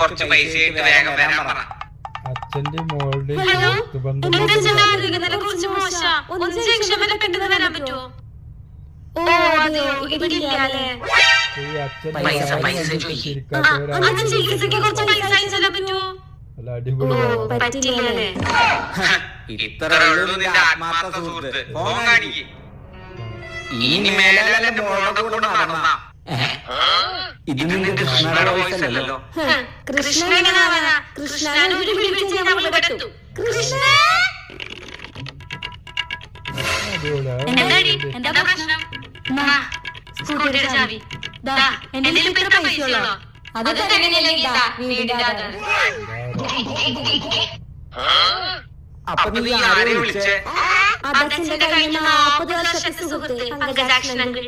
കുറച്ച് പൈസ ആയിട്ട് വേഗം വരാൻ പറ. അച്ഛന്റെ മോളുടെ ആത്മാർത്ഥ സുഹൃത്ത് ഫോൺ കാണിക്ക്. ഇനി മേലെ മോളെ കൊണ്ട് നടന്നാ ഇത് നിന്റെ കൃഷ്ണയുടെ വോയിസ് അല്ലല്ലോ. അപ്പൊ നീ ആരെ വിളിച്ചേ? അതച്ഛന്റെ കഴിഞ്ഞ 40 വർഷത്തെ സുഹൃത്ത് പങ്കജാക്ഷൻ അങ്കിൾ.